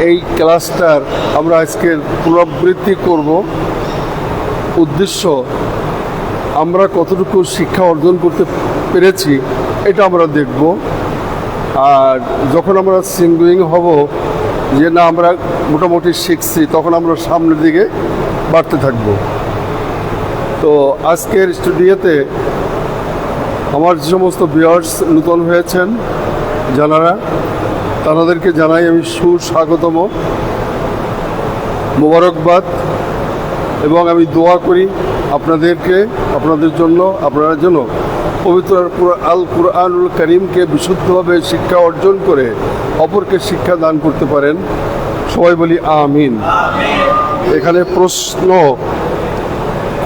এই ক্লাসটার আমরা আজকে পুনরাবৃত্তি করব। উদ্দেশ্য আমরা কতটুকু শিক্ষা অর্জন করতে পেরেছি এটা আমরা দেখব। আর যখন আমরা সিঙ্গুইং হব যে না আমরা মোটামুটি শিখছি, তখন আমরা সামনের দিকে বাড়তে থাকব। তো আজকের স্টুডিওতে আমার যে সমস্ত ভিউয়ার্স নতুন হয়েছেন যারা, তাদেরকে জানাই আমি সুস্বাগতম, মোবারকবাদ, এবং আমি দোয়া করি আপনাদের জন্য আপনারা যেন পবিত্র আল কুরআনুল কারীমকে বিশুদ্ধভাবে শিক্ষা অর্জন করে অপরকে শিক্ষা দান করতে পারেন। সবাই বলি আমিন। এখানে প্রশ্ন,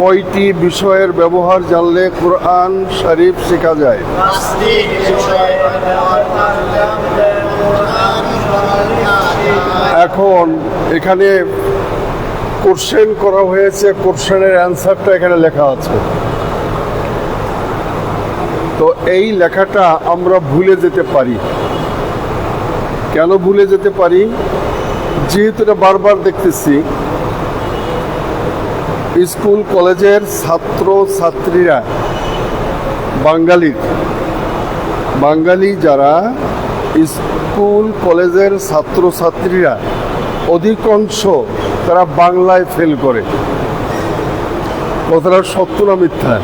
কয়টি বিষয়ের ব্যবহার জানলে কোরআন শরীফ শেখা যায়? এখন এখানে কোশ্চেন করা হয়েছে, কোশ্চেনের অ্যান্সারটা এখানে লেখা আছে। তো এই লেখাটা আমরা ভুলে যেতে পারি। কেন ভুলে যেতে পারি? যেহেতু এটা বারবার দেখতেছি স্কুল কলেজের ছাত্র ছাত্রীরা, বাঙালি যারা স্কুল কলেজের ছাত্র ছাত্রীরা অধিকাংশ তারা বাংলায় ফেল করে। কথাটা সত্য না মিথ্যা?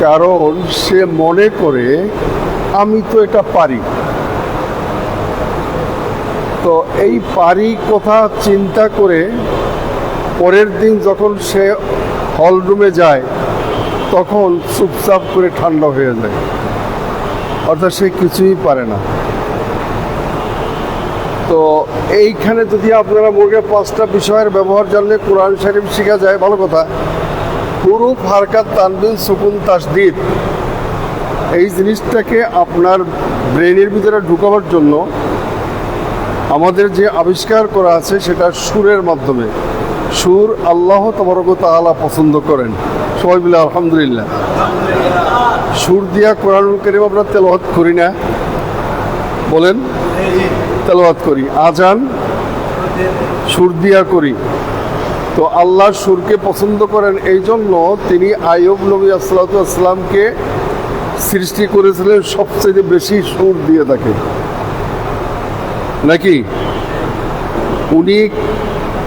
কারণ সে মনে করে আমি তো এটা পারি। তো এই পারি কথা চিন্তা করে পরের দিন যখন সে হলরুমে যায় তখন চুপচাপ করে ঠান্ডা হয়ে যায়, অর্থাৎ সে কিছুই পারে না। তো এইখানে যদি আপনারা মুখে 5টা বিষয়ের ব্যবহার জানলে কোরআন শরীফ শেখা যায়, ভালো কথা। হুরুফ, হারকাত, তানবিন, সুকুন, তাসদীদ, এই জিনিসটাকে আপনার ব্রেনের ভিতরে ঢুকাবার জন্য আমাদের যে আবিষ্কার করা আছে সেটা সুরের মাধ্যমে। সুর আল্লাহ তাবারক ওয়া তাআলা পছন্দ করেন। সবাই মিলে আলহামদুলিল্লাহ। সুর দিয়া কোরআনুল কারীম আমরা তেলাওয়াত করি না? বলেন, তেলাওয়াত করি। আজান সুর দিয়া করি। তো আল্লাহ সুরকে পছন্দ করেন, এই জন্য তিনি আইয়ুব নবী আলাইহিস সালামকে সৃষ্টি করেছিলেন সবচেয়ে বেশি সুর দিয়ে তাকে, নাকি? উনি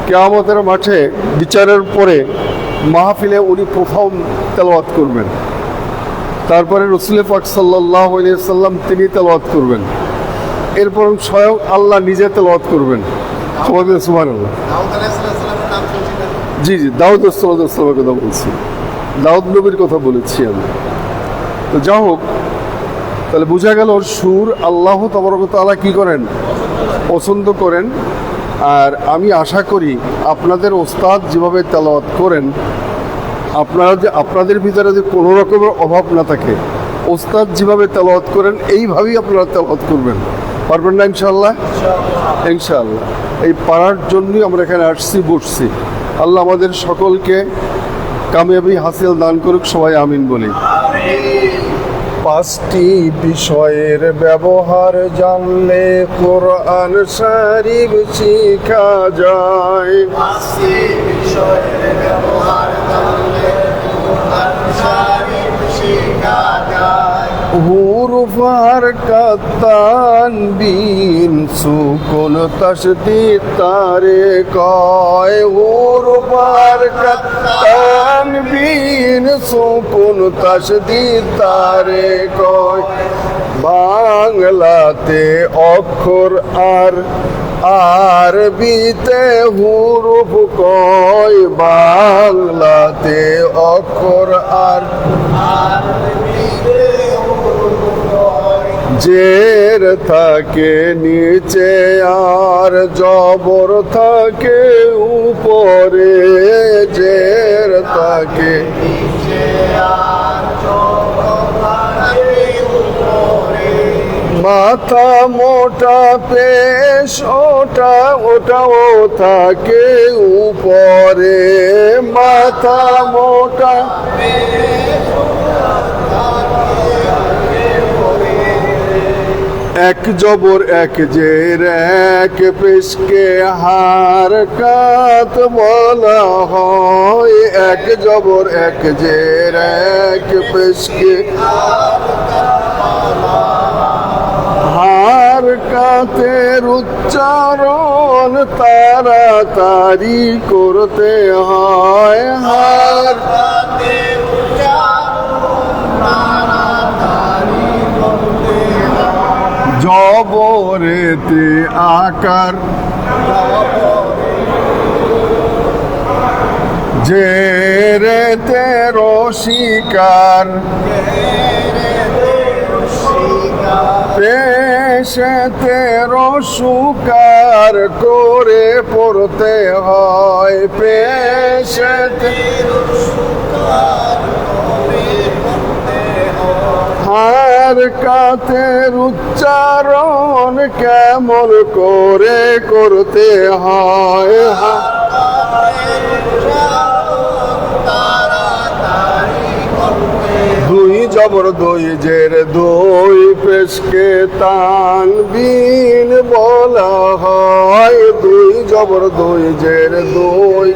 কিয়ামতের মাঠে বিচারের পরে মাহফিলে উনি প্রথম তেলাওয়াত করবেন, তারপরে রাসূল পাক সাল্লাল্লাহু আলাইহি সাল্লাম তিনি তেলাওয়াত করবেন, এরপর স্বয়ং আল্লাহ নিজে তেলাওয়াত করবেন। সুবহানাল্লাহ। জি, দাউদ আলাইহিস সালামের কথা বলছি, দাউদ নবীর কথা বলেছি আমি। তো যা হোক, তাহলে বোঝা গেল সুর আল্লাহ তাবারক ওয়া তাআলা কি করেন? পছন্দ করেন। আর আমি আশা করি আপনাদের ওস্তাদ যেভাবে তেলাওয়াত করেন, আপনাদের ভিতরে যে কোনো রকমের অভাব না থাকে, ওস্তাদ যেভাবে তেলাওয়াত করেন এইভাবেই আপনারা তেলাওয়াত করবেন। পারবেন না ইনশাআল্লাহ? ইনশাআল্লাহ। এই পারার জন্যই আমরা এখানে আসছি, বসছি। আল্লাহ আমাদের সকলকে কামিয়াবি হাসিল দান করুক। সবাই আমিন বলি। 5টি বিষয়ের ব্যবহার জানলে কোরআন শরীফ শেখা যায়। 5টি বিষয়ের ব্যবহার জানলে কোরআন শরীফ শেখা যায়। হুরুফ, হারকাত, তানবিন, সুকুন, তাসদীদ তারে কয়। হুরুফ, হারকাত, তানবিন, সুকুন, তাসদীদ তারে কয়। বাংলাতে অক্ষর আর আরবিতে হুরুফ কয়। বাংলাতে অক্ষর আর আরবিতে হুরুফ কয়। জের থাকে নিচে আর জবর থাকে উপরে। জের থাকে নিচে আর জবর থাকে উপরে। মাথা মোটা পেশ ওটাও থাকে উপরে। মাথা মোটা এক জবর এক জের এক পেশকে হারকাত বলা হয়। এক জবর এক জের এক পেশকে হারকাতের উচ্চারণ তাড়াতাড়ি করতে হয়। তাতে উচ্চারণ তাড়াতাড়ি করতে হয়। জবরেতে আকার জেরেতে রসিকার পেশেতে রসুকার করে পড়তে হয়। পেশেতে হারকাতের উচ্চারণ কেমন করে করতে হয়। দুই জবর দুই জের দুই পেশকে তানবিন বলা হয়। দুই জবর দুই জের দুই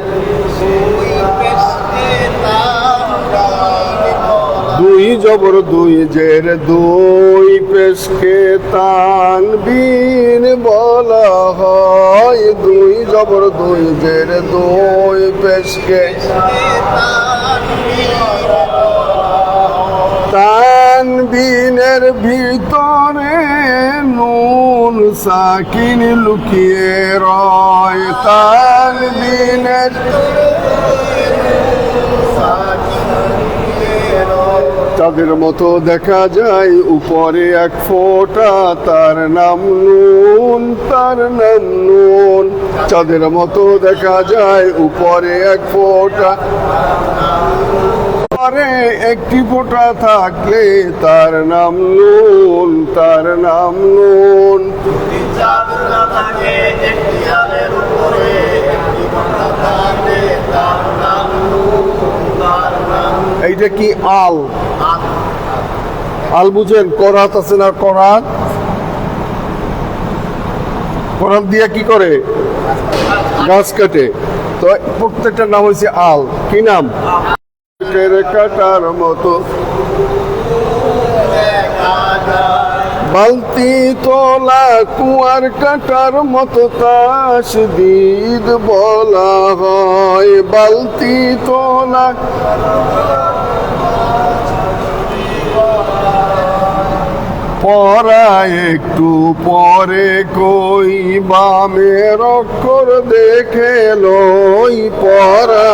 দুই জবর দুই জের দুই পেশকে তানবিন বলা হয়। দুই জবর দুই জের দুই পেশকে তানবিনের ভিতরে নুন সাকিন লুকিয়ে রয়। তানবিনের চাঁদের মতো দেখা যায় উপরে এক ফোঁটা, তার নাম নুন, তার নাম নুন। চাঁদের মতো দেখা যায় উপরে এক ফোঁটা, পরে একটি ফোঁটা থাকলে তার নাম নুন, তার নাম নুন। এইটা কি আল? আল বুঝেন? করাত আছে না? করাত, করাত দিয়ে কি করে? গাছ কাটে। তো প্রত্যেকটার নাম হয়েছে আল। কি নাম? কাটার মতো বালতি তোলা কুয়ার কাটার মতো তাসদীদ বলা হয়। বালতি তোলা পড়া একটু পরে কই বামের অক্ষর দেখে লই। পড়া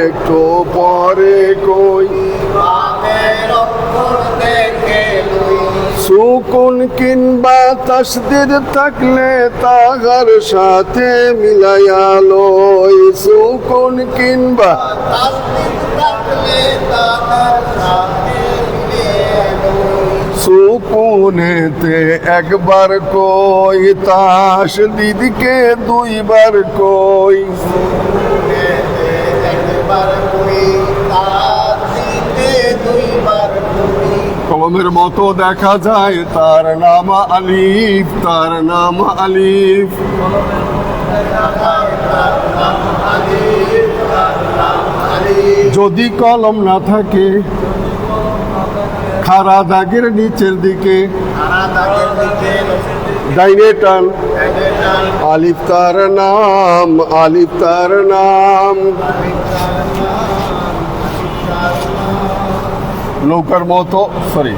একটু পরে কই সুকুন কিংবা তাসদীদ থাকলে তাহার সাথে মিলাইয়া লই। সুকুন কিংবা সুকুনেতে একবার কই, তাসদীদকে দুইবার কই। কলমের মতো দেখা যায় তার নাম আলিফ, তার নাম আলিফ। যদি কলম না থাকে খাড়া দাগের নিচের দিকে ডাইনে টান, আলিফ তার নাম, আলিফ তার নাম। নৌকার মতো, সরি,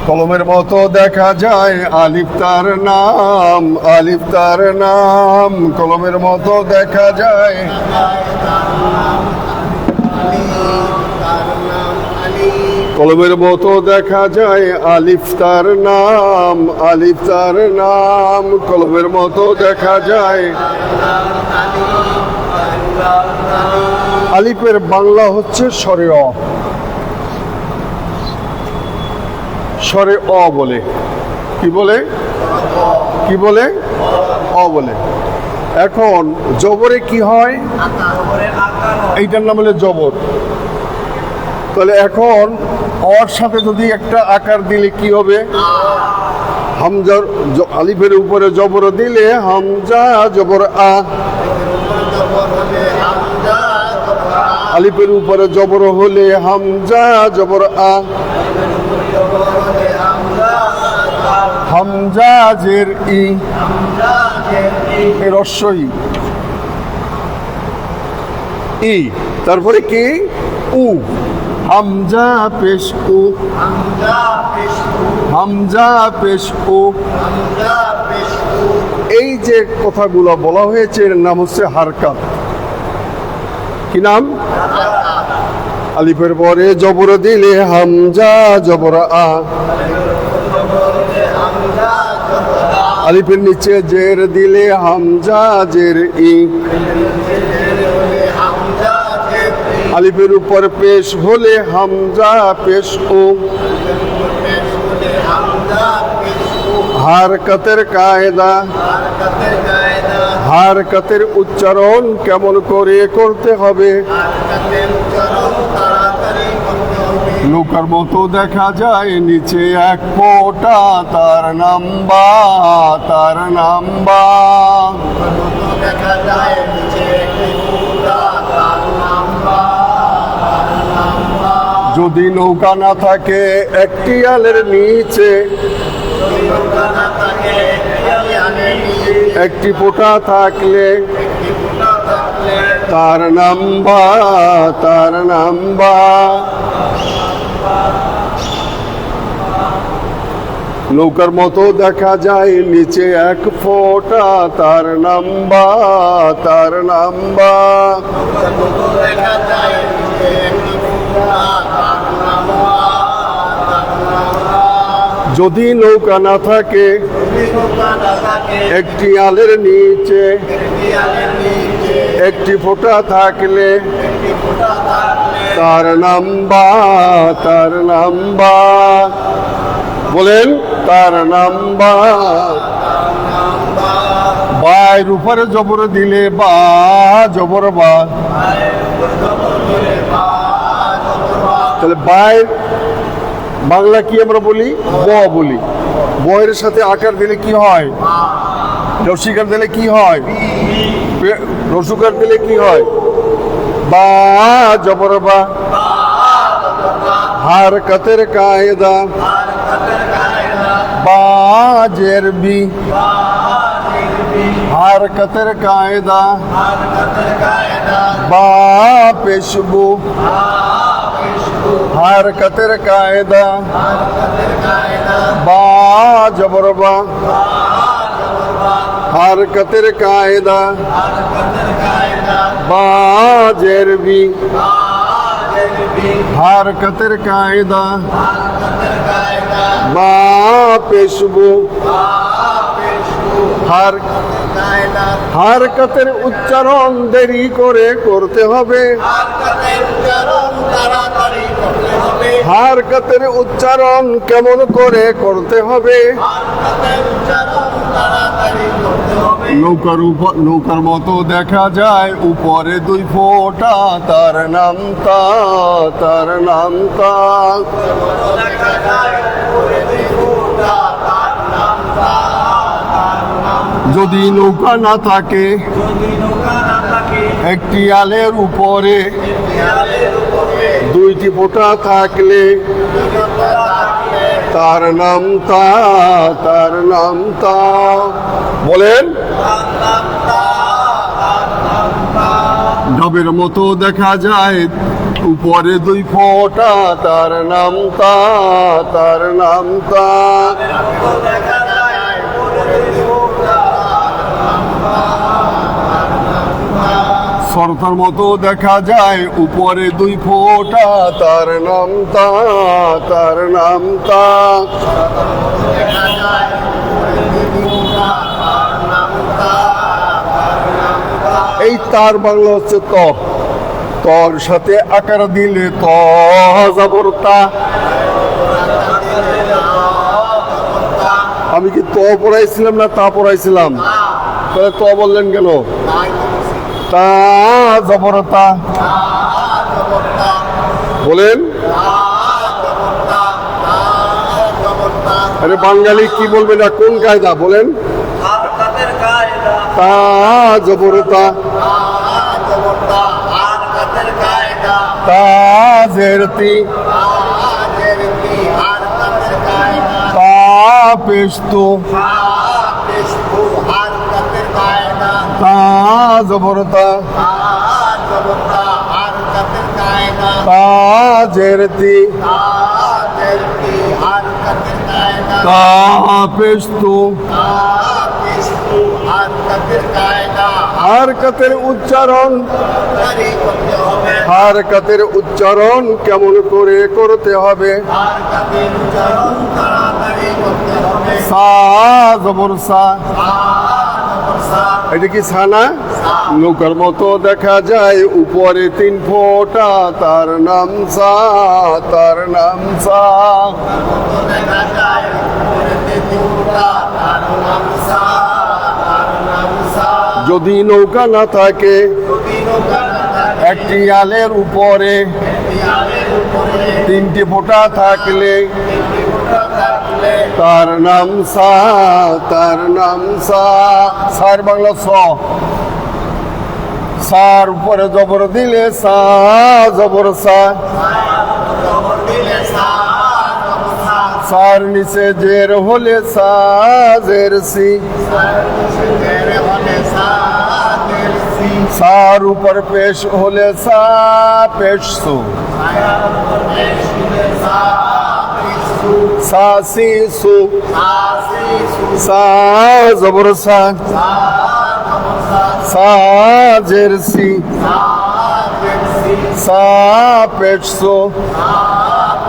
কলমের মতো দেখা যায় আলিফ তার নাম, আলিফ তার নাম। কলমের মতো দেখা যায় কলমের মতো দেখা যায় আলিফ তার নাম, আলিফ তার নাম। কলমের মতো দেখা যায়। আলিফের বাংলা হচ্ছে স্বরে অ, স্বরে অ বলে। কি বলে? কি বলে? অ বলে। এখন জবরে কি হয়? এইটার নাম হলো জবর। তাহলে এখন অর সাথে যদি একটা আকার দিলে কি হবে? হামজার আলিফের উপরে জবর দিলে হামজা জবর আ, আলিফের উপরে জবর হলে হামজা জবর আ, হামজা জের ই, রস্যই ই, তারপরে কি উ, হামজা পেশ উ, হামজা পেশ উ। এই যে কথাগুলো বলা হয়েছে এর নাম হচ্ছে হারকাত। কি নাম? আলিফের পরে জবর দিলে হামজা জবর আ, আলিফের নিচে জের দিলে হামজা জের ই, আলিফের উপর পেশ হলে হামজা পেশ ও। হারকাতের কায়দা, হারকাতের উচ্চারণ কেমন করে করতে হবে? নৌকার মতো দেখা যায় নিচে এক ফোঁটা, তার নাম বা, তার নাম বা। দেখা যায় নিচে যদি নৌকা না থাকে একটি আলের নিচে, একটি ফোঁটা থাকলে তার নাম বা, তার নাম বা। নৌকার মতো দেখা যায় নিচে এক ফোঁটা, তার নাম বা, তার নাম বা। যদি নৌকা না থাকে একটি আলের নিচে, একটি ফোঁটা থাকলে তার নাম বা, তার নাম বা। বলেন তার নাম বা। বায়ের উপরে জবর দিলে বা জবর বা, তাহলে বায়ের বাংলা কি আমরা বলি? ব বলি। বয়ের সাথে আকার দিলে কি হয়? রসিকার দিলে কি হয়? রসুকার দিলে কি হয়? বা জবর বা। হারকাতের কায়দা, বা জের বি, হারকাতের কায়দা, বা পেশবু, হারকাতের কায়দা, বা জবর বা, হারকাতের কায়দা, বা জের বি, হারকাতের কায়দা, বা পেশবু। হারকাতের উচ্চারণ দেরি করে করতে হবে, হারকাতের উচ্চারণ কেমন করে করতে হবে? নৌকার মতো দেখা যায় উপরে দুই ফোঁটা, তার নাম তা, তার নাম তা। যদি নৌকা না থাকে একটি আলের উপরে দুইটি ফোঁটা থাকলে তার নাম তা, তার নাম তা। বলেন ডাবের মতো দেখা যায় উপরে দুই ফোঁটা, তার নাম তা, তার নাম তা। সরতার মতো দেখা যায় উপরে দুই ফোঁটা, তার নাম তা, তার নাম তা। এই তার বাংলা হচ্ছে ত। তর সাথে আকার দিলে ত জবর তা। আমি কি ত পড়াইছিলাম না তা পড়াইছিলাম? তাহলে ত বললেন কেন? তা জবর তা। বলেন আরে বাঙালি কি বলবে না, কোন কায়দা বলেন? হারকাতের কায়দা তা জবরতা, জবরদা হারকাতের কায়দা তা জেরতি, জেরতি হারকাতের কায়দা তা পেশতু, পেশকু হারকাতের কায়দা তা জবরতা, জবরদা হারকাতের কায়দা তা জেরতি, জেরতি হারকাতের কায়দা তা পেশতু। পেশকু হারকাতের কায়দা হারকাতের উচ্চারণ, তারি করতে হবে হারকাতের উচ্চারণ কেমন করে করতে হবে? হারকাতের উচ্চারণ তাড়াতাড়ি করতে হবে সা জবর সা, এটা কি ছানা? নৌকার মতো দেখা যায় উপরে 3 ফোঁটা, তার নাম সা, তার নাম সা। দেখা যায় উপরেতে দুটা তার নাম সা তার নাম সা যদি নৌকা না থাকে যদি নৌকা না থাকে একটি আলের উপরে দেয়ালের উপরে 3টি ফোঁটা থাকলে একটি ফোঁটা থাকলে তার নাম সা, তার নাম সা। সার বাংলা স, সার উপরে জবর দিলে সা জবর সা, জবর দিলে সা জবর সা সার নিচে জের হলে সা জের সি, জের হলে সা জের সি সার উপর পেশ হলে সা পেশ সু, সা পিসু সা সি সু, সা সি সু সা জবর সা, সা জবর সা সা জের সি, সা জের সি সা পেশ সু, সা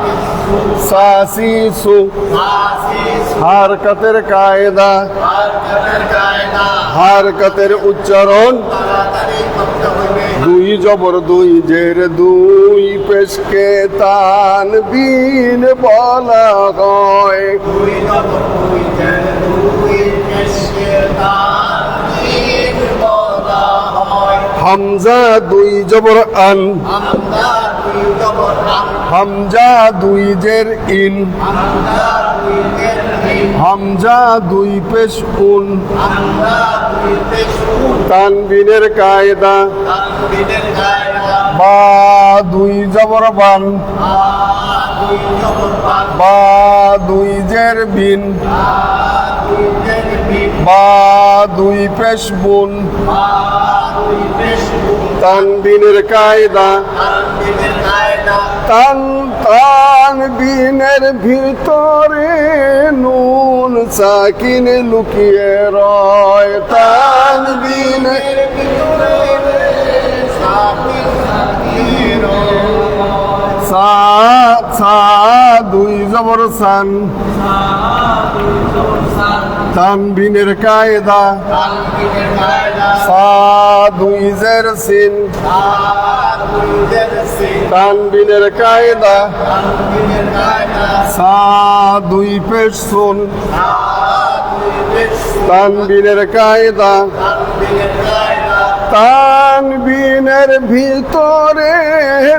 পিসু সা সি সু। সা সি সু হারকাতের কায়দা, হারকাতের কায়দা হারকাতের উচ্চারণ তাড়াতাড়ি করতে হবে 2 জবর 2 জের 2 পেশকে তানবিন বলা হয়। দুই নম্বর দুই জের দুই পেশকে তানবিন বলা হয় হামজা 2 জবর আন, আমরা দুই নম্বর হামজা 2 জের ইন, আমরা দুই জের তিন হামজা 2 পেশ উন। আমরা দুই পেশু তানবিনের কায়দা তানবিনের কায়দা বা 2 জবর বান, দুই নম্বর পাঁচ বা 2 জের বিন, দুই জের তিন বা 2 পেশ বুন। দুই পেশু তানবিনের কায়দা তানবিনের কায়দা তানবিনের ভিতরে নুন সাকিন লুকিয়ে রয়। তানবিনের সা সা 2 জবর সান, তানবিনের কায়দা সা 2 জের সিন, তানবিনের কায়দা সা 2 পেশ সুন, তানবিনের কায়দা তানবিনের ভিতরে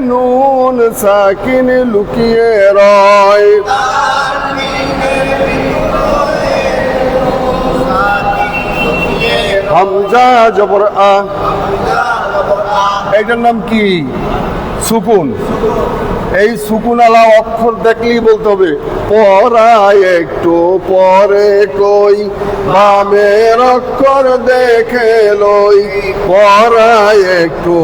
নুন সাকিন লুকিয়ে রয়। হামজা জবর আ, এটার নাম কি? সুকুন। এই সুকুন আলা অক্ষর দেখলেই বলতে হবে পড়ায় একটু পরে কই, বামের অক্ষর দেখে লই। পড়ায় একটু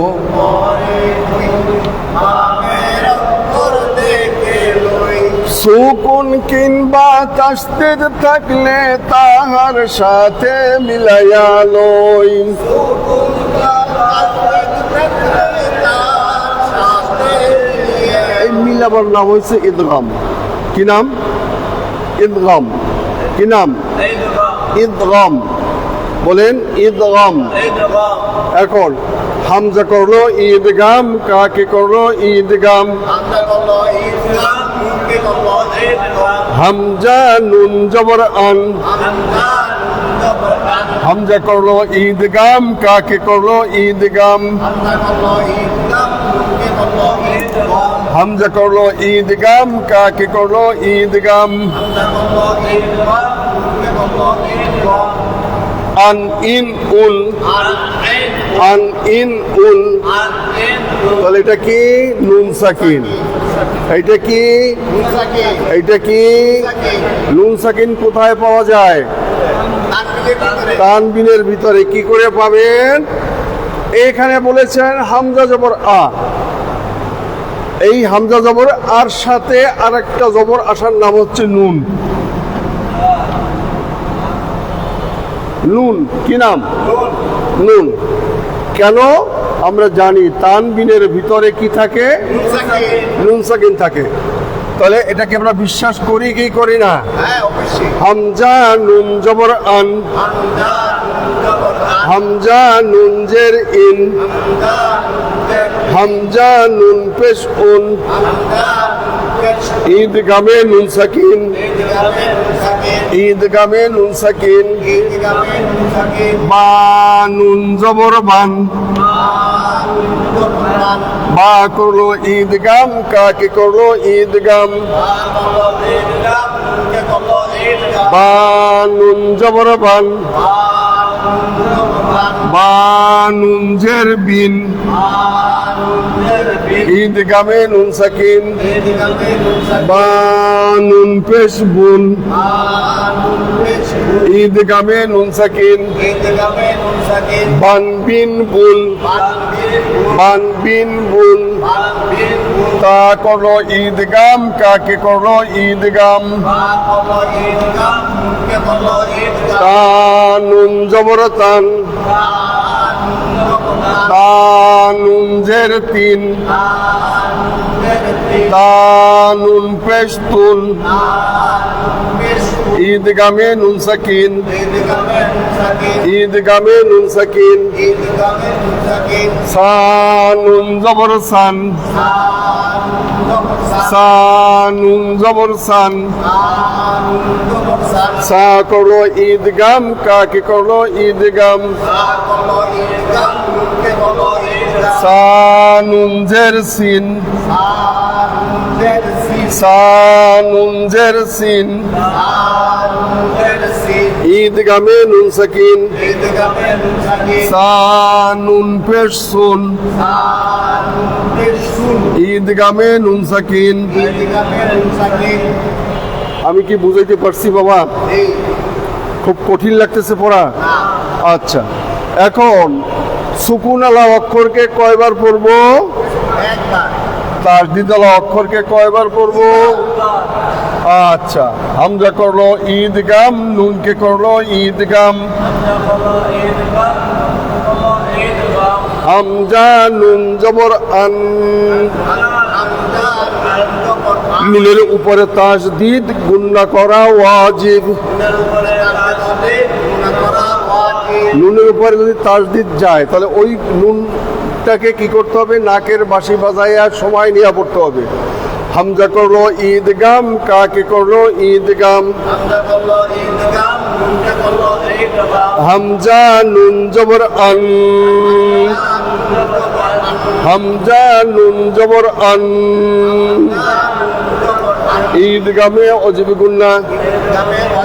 সুকুন কিংবা তাসদীদ থাকলে তাহার সাথে মিলাইয়া লই। এই মিলাবার নাম হয়েছে ইদগাম। কি নাম? ইদগাম। কি নাম? ইদগাম। বলেন ইদগাম। এখন হামজা করলো ঈদগাম, কাকে করলো ঈদগাম। হামজা নুন জবর আন, হামজা করলো ঈদগাম, কাকে করলো ঈদগাম। হামজা করলো ঈদগাম কাকে করলো ঈদগাম হামজা করলো ঈদগাম নুনকে করলো ঈদগাম আন ইন উল আর আইন আন ইন উল আর আইন তাহলে এটা কি নুন সাকিন এটা কি মুসাকে এটা কি মুসাকে নুন সাকিন কোথায় পাওয়া যায় তাকবীরের ভিতরে তানবিনের ভিতরে কি করে পাবেন এখানে বলেছেন হামজা জবর আ এই হামজা জবর আর সাথে আরেকটা জবর আসার নাম হচ্ছে নুন নুন কি নাম নুন কেন আমরা জানি তানবিনের ভিতরে কি থাকে মুসাকে নুন সাকিন থাকে তাহলে এটাকে আমরা বিশ্বাস করি কি করি না হ্যাঁ অবশ্যই হামজা নুন জবর আন হামজা জবর আন হামজা নুন জের ইন হামজা হামজা নুন পেশ উন হামজা পেশ ঈদগামে নুন সাকিন ঈদগামে মুসাকে ঈদগামে নুন সাকিন ঈদগামে মুসাকে বা নুন জবর বান মান বা করলো ঈদগাম কাকে করলো ঈদগাম করলো ঈদগাম নুনকে করলো ঈদগাম বা নুন জবর বান বা নুন জের বিন ঈদগামে নুন সাকিন বা নুন পেশ বুন ঈদগামে নুন সাকিন বান বিন বুল বান বিন বুল তা করলো ঈদগাম কাকে করলো ঈদগাম তা নুন জবর তান তা নুন জের তিন তা নুন পেশ তুন ঈদগামে নুন সাকিন ঈদগামে নুন সাকিন সা নুন জবর সান সা নুন জবর সান সা করলো ঈদগাম কাকে করলো ঈদগাম সা নুন জের সিন সা নুন জের সিন ঈদগামে নুন সাকিন সা নুন পেশ সুন ঈদগামে নুন সাকিন আমি কি বুঝাইতে পারছি বাবা খুব কঠিন লাগতেছে পড়া আচ্ছা এখন সুকুন আলা অক্ষরকে কয়বার পড়বো তাসদীদ আলা অক্ষরকে কয়বার পড়বো আচ্ছা হামজা করলো ঈদগাম নুনকে করলো ঈদগাম হামজা নুন জবর আন নুনের উপরে তাসদীদ গুন্না করা ওয়াজিব নুনের উপরে যদি তাসদীদ যায় তাহলে ওই নুনটাকে কি করতে হবে নাকের বাঁশি বাজাইয়া সময় নিয়ে পড়তে হবে হামজা করলো ঈদগাম কাকে করলো ঈদগাম হামজা নুন জবর আন হামজা নুন জবর আন ঈদগামে অজিব গুন্না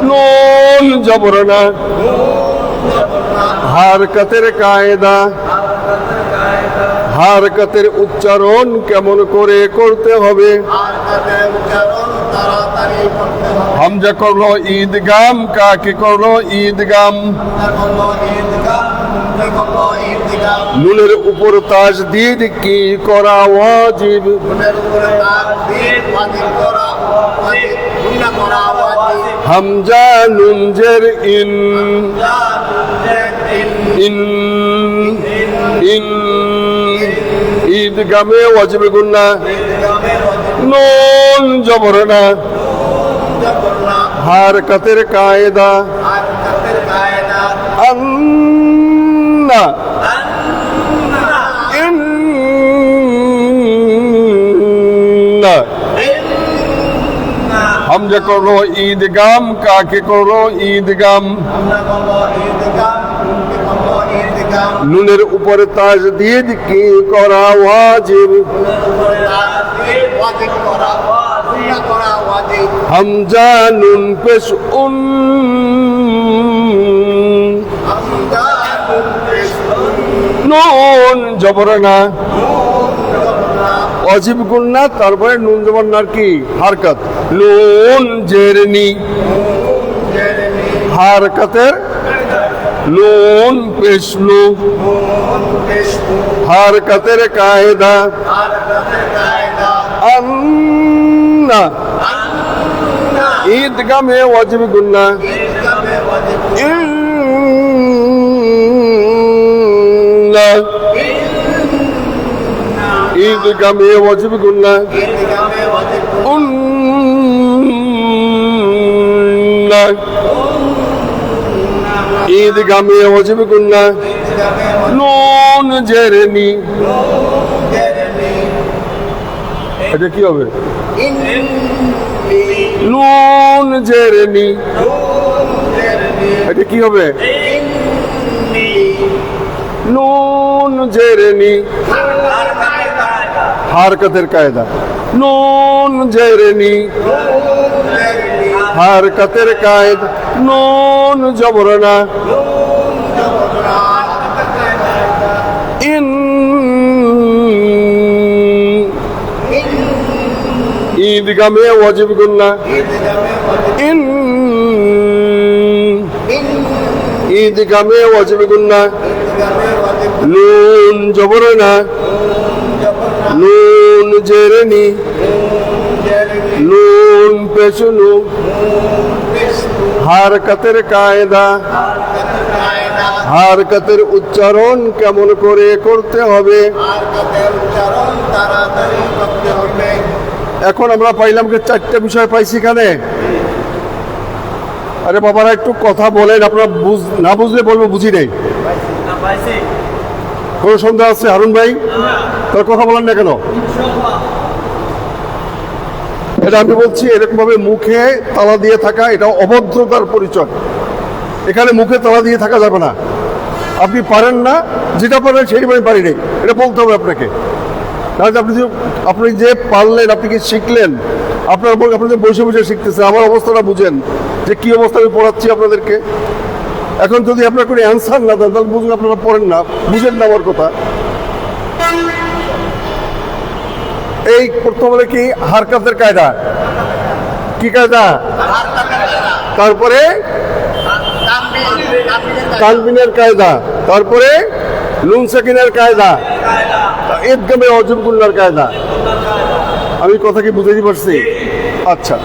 নুন জবর না হারকাতের কায়দা হারকাতের উচ্চারণ কেমন করে করতে হবে হামজা করলো ঈদগাম কাকে করলো ঈদগাম নুনের উপর তাসদীদ কি করা ওয়াজিব হামজা নুন জের ইন ইন ইন ঈদগামে ওয়াজিব গুন্না নুন জবর না হারকাতের কায়দা আন্না ইন্না হামজা করলো ঈদগাম কাকে করলো ঈদগাম নুনের উপরে তাসদীদ কি করা ওয়াজিব ওয়াজিব করা সুন্নাহ করা ওয়াজিব হামজা নুন পেশ নুন জবর না ওয়াজিব গুন্না, তারপরে নুন জবর নার কি হারকাত, নুন জেরনি হারকাতের নুন পেশ নু হারকাতের কায়দা আন্না ঈদগামে ওয়াজিব গুন্না ইন্না ঈদগামে ওয়াজিব গুন্না উন্না ঈদগামে ওয়াজিব গুন্না নুন জেরনি এটা কি হবে নুন জেরনি এটা কি হবে নুন জেরনি হারকাতের কায়দা নুন জেরনি হারকাতের কায়দা নুন জবরনা ইন ঈদগামে ওয়াজিব গুন্না ইন ঈদগামে ওয়াজিব গুন্না নুন জবরনা নুন জেরনি নুন পেশনু হারকাতের কায়দা হারকাতের উচ্চারণ কেমন করে করতে হবে এখন আমরা পাইলাম কি চারটে বিষয় পাইছি এখানে। আরে বাবারা একটু কথা বলেন, আপনারা না বুঝলে বলবো বুঝি নেই। কোনো সন্দেহ আছে হারুন ভাই? তার কথা বলেন না কেন? এটা আমি বলছি এরকম ভাবে মুখে তালা দিয়ে থাকা এটা অভদ্রতার পরিচয়। এখানে মুখে তালা দিয়ে থাকা যাবে না। আপনি পারেন না, যেটা পারেন সেই ভাবে পারি নেই, এটা বলতে হবে আপনাকে। তাহলে আপনি যে পারলেন, আপনি কি শিখলেন, আপনি যে বসে বসে শিখতেছেন, আমার অবস্থাটা বুঝেন যে কি অবস্থা আমি পড়াচ্ছি আপনাদেরকে। এখন যদি আপনার কোনো অ্যান্সার না দেন তাহলে বুঝুন আপনারা পড়েন না, বুঝেন না আমার কথা। এই করতে বলে কি হারকাতের কায়দা, কি কায়দা, তারপরে তানবিনের কায়দা, তারপরে নুন সাকিনের কায়দা, ঈদগামে ওয়াজিব গুন্নার কায়দা। আমি কথা কি বুঝাতে পারছি? আচ্ছা,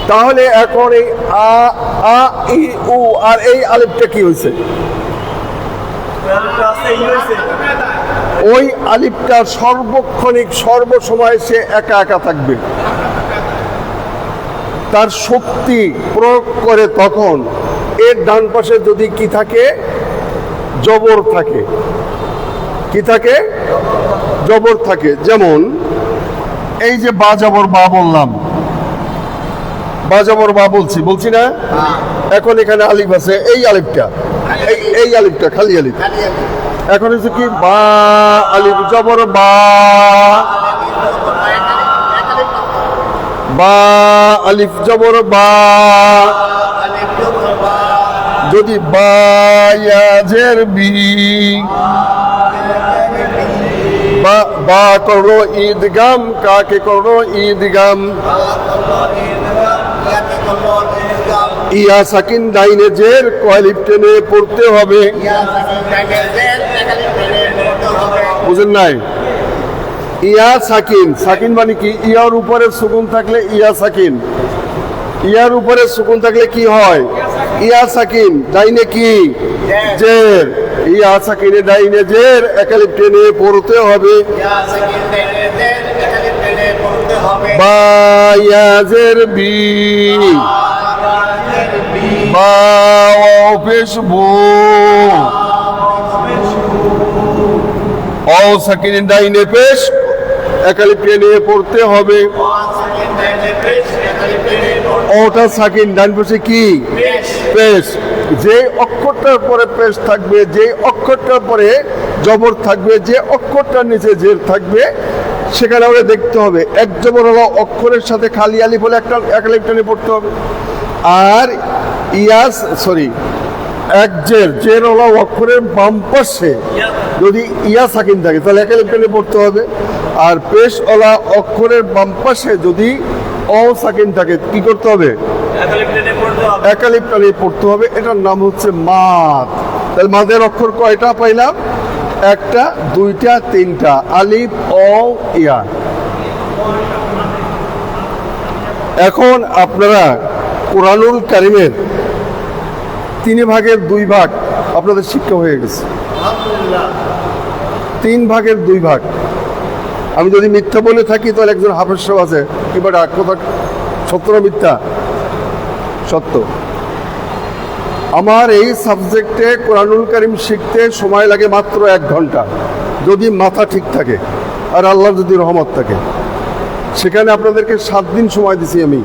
তাহলে এখন এই আ আ ই উ আর এই আলিফটা কি হয়েছে? ওই আলিফটা সর্বক্ষণিক সর্বসময় সে একা একা থাকবে। তার শক্তি প্রয়োগ করে তখন এর ডান পাশে যদি কি থাকে, জবর থাকে। কি থাকে? জবর থাকে। যেমন এই যে বা জবর বা বললাম, বা জবর বা বলছি না? এখন এখানে আলিফ আছে, এই আলিফটা, এই আলিফটা খালি আলিফ। এখন হচ্ছে কি বা আলিফ জবর বা, বা আলিফ জবর বা। যদি বা ইয়াজের বি, বা করলো ঈদগাম, কাকে করলো ঈদগাম, ইয়া সাকিন ডাইনে জের কয়লিফ টেনে পড়তে হবে। বুঝেন নাই? ইয়া সাকিন, সাকিন মানে কি? ইয়ার উপরে সুকুন থাকলে ইয়া সাকিন, ইয়ার উপরে সুকুন থাকলে কি হয়? ইয়া সাকিন। ডাইনে কি? জের। ইয়া সাকিনে ডাইনে জের একালিফ টেনে পড়তে হবে। বা ইয়াজের বি, বা ওয়াও পেশ বু, অ সাকিনে ডাইনে পেশ একালিফ টেনে পড়তে হবে। ওটা সাকিন, ডান পাশে কি? পেশ। যে অক্ষরটার পরে পেশ থাকবে, যে অক্ষরটার পরে জবর থাকবে, যে অক্ষরটার নিচে জের থাকবে, সেখানে আমরা দেখতে হবে এক জবরওয়ালা অক্ষরের সাথে খালি আলিফ বলে একটা এক আলিফ টেনে পড়তে হবে। আর এক জেরওয়ালা অক্ষরের বাম পাশে যদি ইয়া সাকিন থাকে তাহলে এক আলিফ টেনে পড়তে হবে। আর পেশওয়ালা অক্ষরের বাম পাশে যদি অ সাকিন থাকে কি করতে হবে? এক আলিফ টেনে পড়তে হবে। এটার নাম হচ্ছে মাদ। তাহলে মাদের অক্ষর কয়টা পাইলাম? একটা, দুইটা, তিনটা, আলিফ, অ, ইয়া। এখন আপনারা কোরআনুল কারিমের 3 ভাগের 2 ভাগ আপনাদের শিক্ষা হয়ে গেছে। 3 ভাগের 2 ভাগ। আমি যদি মিথ্যা বলে থাকি তাহলে একজন হাফেজ সাহেব আছে কিংবা কথা সত্য না মিথ্যা? সত্য। আমার এই সাবজেক্টে কোরআনুল কারিম শিখতে সময় লাগে মাত্র 1 ঘন্টা, যদি মাথা ঠিক থাকে আর আল্লাহর যদি রহমত থাকে। সেখানে আপনাদেরকে 7 দিন সময় দিছি আমি।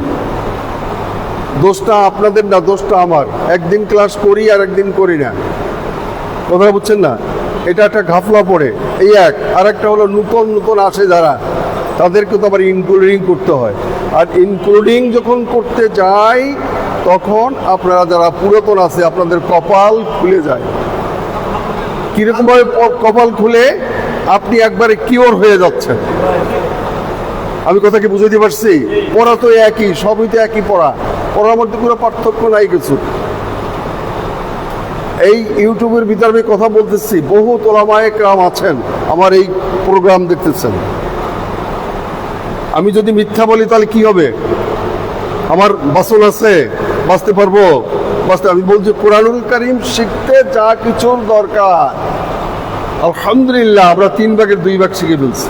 দোষটা আপনাদের না, দোষটা আমার। একদিন ক্লাস করি আর একদিন করি না, কথা বুঝছেন না? এটা একটা ঘাফলা পড়ে, এই এক। আর একটা হলো নতুন আসে যারা, তাদেরকে তো আবার ইনক্লুডিং করতে হয়। আর ইনক্লুডিং যখন করতে যাই তখন আপনারা যারা পুরাতন আছে আপনাদের কপাল খুলে যায়। কিরকমভাবে কপাল খুলে? আপনি একবারে কিওর হয়ে যাচ্ছেন। আমি কথা কি বুঝাইতে পারছি? পড়া তো একই, সবই তো একই পড়া, পড়ার মধ্যে কোনো পার্থক্য নাই কিছু। এই ইউটিউবের ভিতরে আমি কথা বলতেছি, বহু ওলামায়ে কেরাম আছেন আমার এই প্রোগ্রাম দেখতেছেন। আমি যদি মিথ্যা বলি তাহলে কি হবে? আমার বাসন আছে, বাঁচতে পারবো? আমি বলছি কোরআনুল কারিম শিখতে যা কিছুর দরকার আলহামদুলিল্লাহ আমরা 3 ভাগের 2 ভাগ শিখে ফেলছি।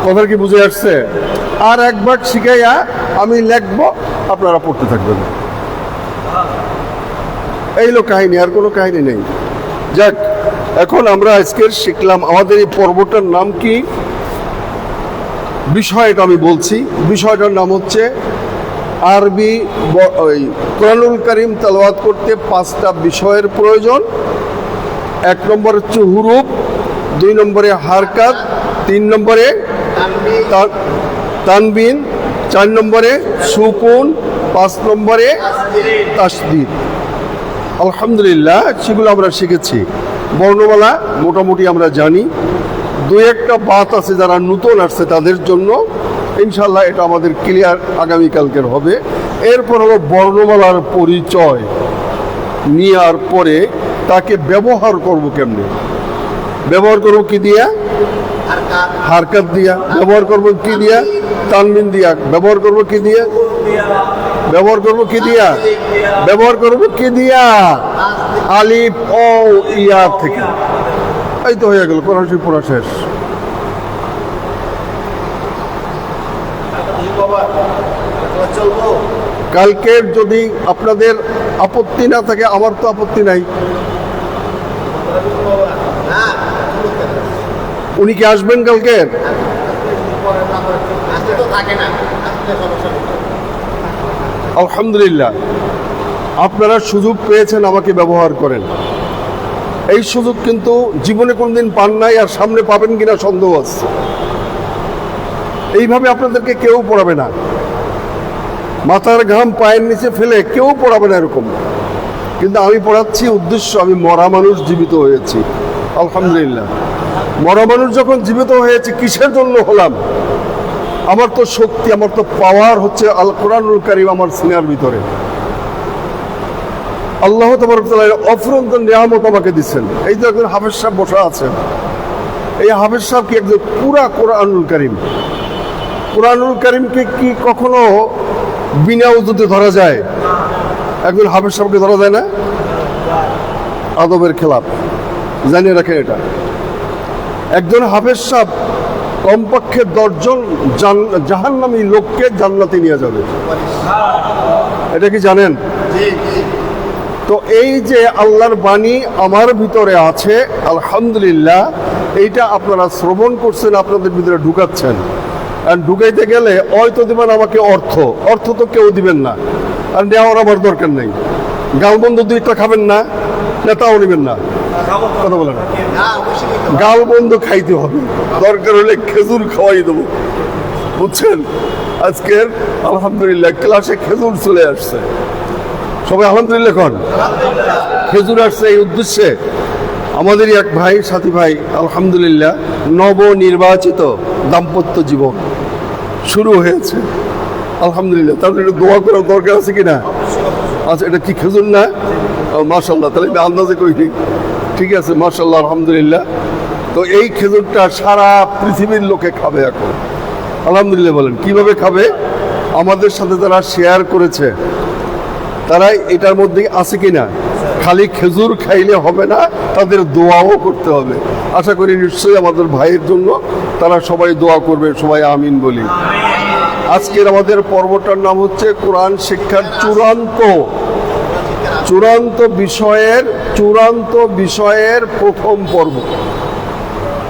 কথা কি বুঝে আসছে? আর 1 ভাগ শিখাইয়া আমি লিখবো, আপনারা পড়তে থাকবেন। এই লোক কাহিনী, আর কোনো কাহিনী নেই। যাক, এখন আমরা আজকের শিখলাম আমাদের এই পর্বটার নাম কি? বিষয়টা আমি বলছি। বিষয়টার নাম হচ্ছে আরবি কোরআনুল কারিম তেলাওয়াত করতে 5টা বিষয়ের প্রয়োজন। 1 নম্বর হচ্ছে হুরুফ, 2 নম্বরে হারকাত, 3 নম্বরে তানবিন, 4 নম্বরে সুকুন, 5 নম্বরে তাসদীদ। আলহামদুলিল্লাহ সেগুলো আমরা শিখেছি। বর্ণমালা মোটামুটি আমরা জানি। 2-1টা বাত আছে যারা নতুন আসছে তাদের জন্য, ইনশাল্লাহ এটা আমাদের ক্লিয়ার আগামীকালকের হবে। এরপর হলো বর্ণমালার পরিচয় নেওয়ার পরে তাকে ব্যবহার করব কেমনে? ব্যবহার করব কি দিয়া? হারকাত দিয়া। ব্যবহার করব কি দিয়া? তানবিন দিয়া। ব্যবহার করব কি দিয়া? ব্যবহার করব কি দিয়া? ব্যবহার করব কি দিয়া? আলিফ, ও, ইয়া থেকে। এই তো হয়ে গেল, কোরআন শরীফ পড়া শেষ। কালকের যদি আপনাদের আপত্তি না থাকে, আমার তো আপত্তি নাই। উনি কি আসবেন কালকের? আলহামদুলিল্লাহ আপনারা সুযোগ পেয়েছেন, আমাকে ব্যবহার করেন। এই সুযোগ কিন্তু জীবনে কোনদিন পান নাই, আর সামনে পাবেন কিনা সন্দেহ আছে। এইভাবে আপনাদেরকে কেউ পড়াবে না, মাথার ঘাম পায়ের নিচে ফেলে কেউ পড়াবে না এরকম। কিন্তু আমি পড়াচ্ছি, উদ্দেশ্য আমি মরা মানুষ জীবিত হয়েছি। আলহামদুলিল্লাহ মরা মানুষ যখন জীবিত হয়েছে কিসের জন্য হলাম? আমার তো শক্তি, আমার তো পাওয়ার হচ্ছে আল কোরআনুল কারীম আমার সিনার ভিতরে। আল্লাহ তাবারক ওয়া তাআলা অফুরন্ত নিয়ামত আমাকে দিচ্ছেন। এই যে একজন হাফেজ সাহেব বসা আছেন, এই হাফেজ সাহেব কি একজন পুরা কোরআনুল কারীম। কোরআনুল কারীমকে কি কখনো বিনা উযুতে ধরা যায়? একজন হাফেজ সাহেবকে ধরা যায় না? আদবের খেলাফ, জানিয়ে রাখেন এটা। একজন হাফেজ সাহেব কমপক্ষে 10 জন জাহান্নামী লোককে জান্নাতে নিয়ে যাবে, এটা কি জানেন? তো এই যে আল্লাহর বাণী আমার ভিতরে আছে, আলহামদুলিল্লাহ এইটা আপনারা শ্রবণ করছেন, আপনাদের ভিতরে ঢুকাচ্ছেন। আর ঢুকাইতে গেলে হয়তো দিবেন আমাকে অর্থ তো কেউ দিবেন না, আর নেওয়ার আমার দরকার নেই। গালবন্ধ 2টা খাবেন না, নেতাও নেবেন না। কথা বলে না, গাল বন্ধ খাইতে হবে, দরকার হলে খেজুর খাওয়াই দেবো, বুঝছেন? আজকের আলহামদুলিল্লাহ ক্লাসে খেজুর চলে আসছে, সবাই আলহামদুলিল্লাহ কন। খেজুর আসছে এই উদ্দেশ্যে, আমাদেরই এক ভাই, সাথী ভাই, আলহামদুলিল্লাহ নবনির্বাচিত দাম্পত্য জীবন শুরু হয়েছে, আলহামদুলিল্লাহ। তাহলে একটু দোয়া করার দরকার আছে কিনা? আচ্ছা, এটা কি খেজুর না? মাশাল্লাহ, তাহলে আমি আন্দাজে করি, ঠিক আছে, মাশাল্লাহ, আলহামদুলিল্লাহ। তো এই খেজুরটা সারা পৃথিবীর লোকে খাবে এখন, আলহামদুলিল্লাহ। বলেন কিভাবে খাবে? আমাদের সাথে যারা শেয়ার করেছে তারা এটার মধ্যে আছে কিনা, খালি খেজুর খাইলে হবে না, তাদের দোয়াও করতে হবে। আশা করি নিশ্চয়ই আমাদের ভাইয়ের জন্য তারা সবাই দোয়া করবে, সবাই আমিন বলি। আজকের আমাদের পর্বটার নাম হচ্ছে কোরআন শিক্ষার চূড়ান্ত বিষয়ের প্রথম পর্ব।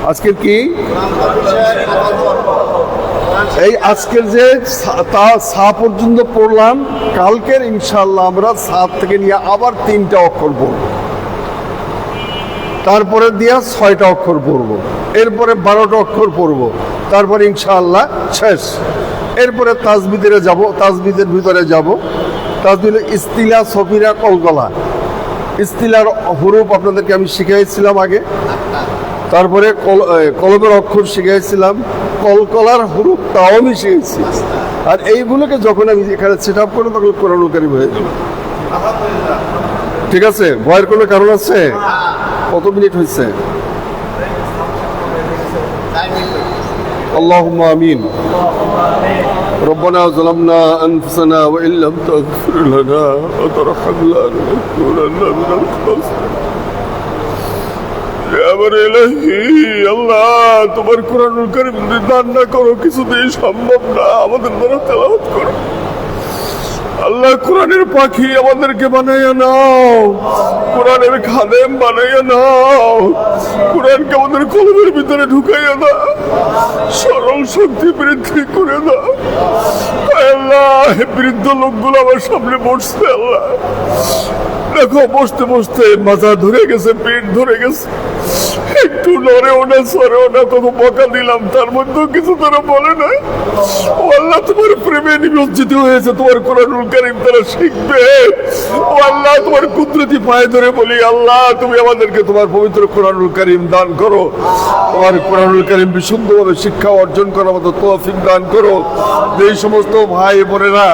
আজকের কি এই আজকের যে তা সা পর্যন্ত পড়লাম, কালকের ইনশাআল্লাহ আমরা সা থেকে নিয়ে আবার 3টা অক্ষর পড়ব, তারপরে দিয়া 6টা অক্ষর পড়ব, এরপরে 12টা অক্ষর পড়ব, তারপরে ইনশাআল্লাহ শেষ। এরপরে তাজবিদের ভিতরে যাব। তাজবিদ ইস্তিলা, সফিরা, কলকলা। ইস্তিলার হুরুফ আপনাদেরকে আমি শিখাইছিলাম আগে, তারপরে কলমের অক্ষর শিখাইছিলাম, কলকলার হুরুফ তাও আমি শিখেছি। আর এইগুলোকে যখন আমি এখানে সেট আপ করবো তখন কোরআনুল কারীম হয়ে যাবে, ঠিক আছে? ভয়ের কোনো কারণ আছে? কত মিনিট হয়েছে? আল্লাহুম্মা আমিন। ربنا ظلمنا أنفسنا وإن لم تغفر لنا وترحمنا لنكونن من الخاسرين আমার ইলাহি আল্লাহ, তোমার কোরআনুল কারীম দান না করো কিছুতেই সম্ভব না, আমাদের দ্বারা তেলাওয়াত করো আল্লাহ। কোরআনের পাখি আমাদেরকে বানাইয়া নাও, কোরআনের খাদেম বানাইয়া নাও, কোরআনকে আমাদের কলমের ভিতরে ঢুকাইয়া দাও, সরল শক্তি বৃদ্ধি করে দাও আল্লাহ। বৃদ্ধ লোকগুলো আমার সামনে বসছে আল্লাহ, দেখো বসতে বসতে মাথা ধরে গেছে, পেট ধরে গেছে, একটু নড়েও না সরেও না, কত বকা দিলাম তার মধ্যেও কিছু তারা বলে না। ও আল্লাহ, তোমার প্রেমে নিমজ্জিত হয়েছে, তোমার কোরআনুল কারীম তারা শিখবে। ও আল্লাহ, তোমার কুদরতি পায়ে ধরে বলি আল্লাহ, তুমি আমাদেরকে তোমার পবিত্র কোরআনুল কারীম দান করো, তোমার কোরআনুল কারীম বিশুদ্ধভাবে শিক্ষা অর্জন করার মতো তৌফিক দান করো। যেই সমস্ত ভাই বোনেরা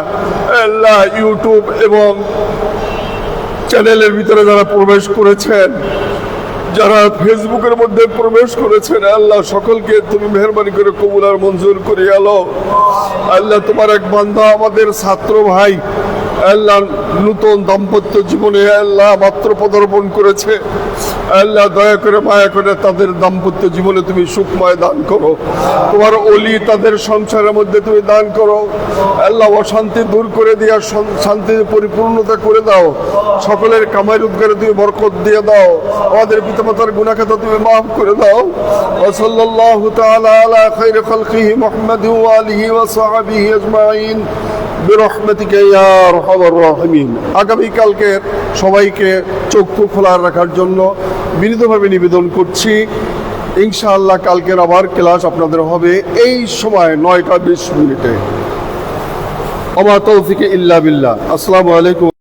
আল্লাহ ইউটিউব এবং চ্যানেলের ভিতরে যারা প্রবেশ করেছেন, যারা ফেসবুকের মধ্যে প্রবেশ করেছেন, আল্লাহ সকলকে তুমি মেহেরবানি করে কবুল আর মঞ্জুর করে আলো আল্লাহ। তোমার এক বান্দা আমাদের ছাত্র ভাই আল্লাহ নূতন দাম্পত্য জীবনে আল্লাহ মাত্র পদার্পণ করেছে, আল্লাহ দয়া করে মায়া করে তাদের দাম্পত্য জীবনে তুমি সুখময় দান করো, তোমার ওলি তাদের সংসারের মধ্যে তুমি দান করো আল্লাহ। অশান্তি দূর করে দিয়া শান্তির পরিপূর্ণতা করে দাও, সকলের কামাই রোজগারে তুমি বরকত দিয়ে দাও, আমাদের পিতামাতার গুনাহ খাতা তুমি মাফ করে দাও। ওয়া সাল্লাল্লাহু তাআলা আলা খায়রি খালকিহি মুহাম্মাদিন ওয়া আলিহি ওয়া সাহবিহি আজমাইন বিরহমাতিকা ইয়া আরহামার রাহিমিন। আগামী কালকে সবাইকে চক্ষু খোলা রাখার জন্য বিনীতভাবে নিবেদন করছি। ইনশাআল্লাহ কালকের আবার ক্লাস আপনাদের হবে এই সময় 9টা 20 মিনিটে। ওয়া মা তৌফিক ইল্লা বিল্লাহ। আসসালামু আলাইকুম।